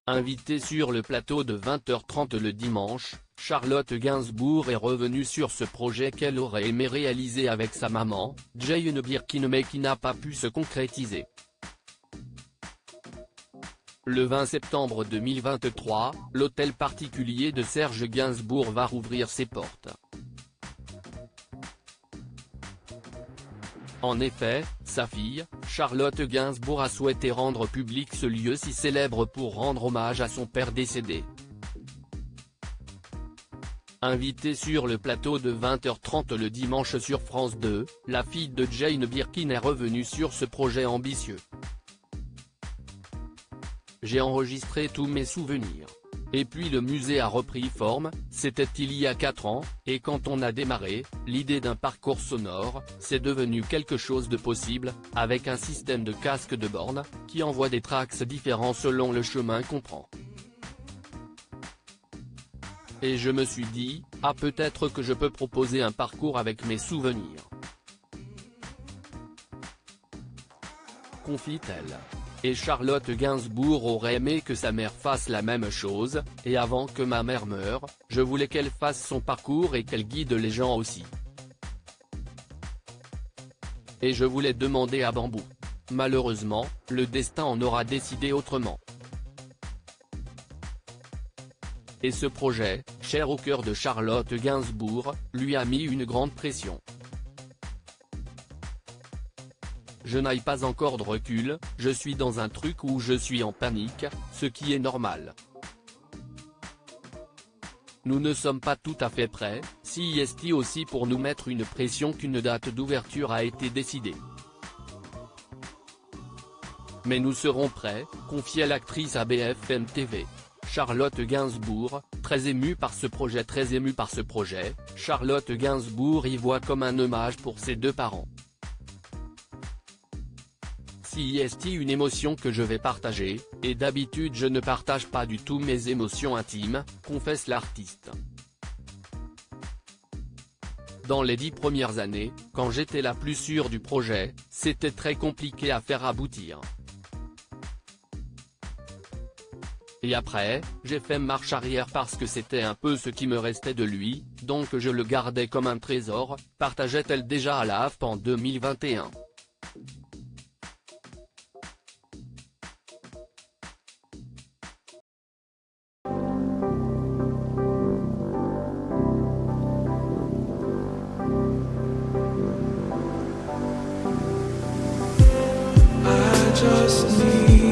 Invitée sur le plateau de 20h30 le dimanche, Charlotte Gainsbourg est revenue sur ce projet qu'elle aurait aimé réaliser avec sa maman, Jane Birkin, mais qui n'a pas pu se concrétiser. Le 20 septembre 2023, l'hôtel particulier de Serge Gainsbourg va rouvrir ses portes. En effet, sa fille, Charlotte Gainsbourg a souhaité rendre public ce lieu si célèbre pour rendre hommage à son père décédé. Invitée sur le plateau de 20h30 le dimanche sur France 2, la fille de Jane Birkin est revenue sur ce projet ambitieux. J'ai enregistré tous mes souvenirs. Et puis le musée a repris forme, c'était il y a 4 ans, et quand on a démarré, l'idée d'un parcours sonore, c'est devenu quelque chose de possible, avec un système de casque de borne, qui envoie des tracks différents selon le chemin qu'on prend. Et je me suis dit, ah peut-être que je peux proposer un parcours avec mes souvenirs. Confie-t-elle. Et Charlotte Gainsbourg aurait aimé que sa mère fasse la même chose, et avant que ma mère meure, je voulais qu'elle fasse son parcours et qu'elle guide les gens aussi. Et je voulais demander à Bambou. Malheureusement, le destin en aura décidé autrement. Et ce projet, cher au cœur de Charlotte Gainsbourg, lui a mis une grande pression. Je n'ai pas encore de recul, je suis dans un truc où je suis en panique, ce qui est normal. Nous ne sommes pas tout à fait prêts, CIST aussi pour nous mettre une pression qu'une date d'ouverture a été décidée. Mais nous serons prêts, confie l'actrice à BFM TV. Charlotte Gainsbourg, très émue par ce projet, Charlotte Gainsbourg y voit comme un hommage pour ses deux parents. CIST une émotion que je vais partager, et d'habitude je ne partage pas du tout mes émotions intimes, confesse l'artiste. Dans les 10 premières années, quand j'étais la plus sûre du projet, c'était très compliqué à faire aboutir. Et après, j'ai fait marche arrière parce que c'était un peu ce qui me restait de lui, donc je le gardais comme un trésor, partageait-elle déjà à la AFP en 2021. Just need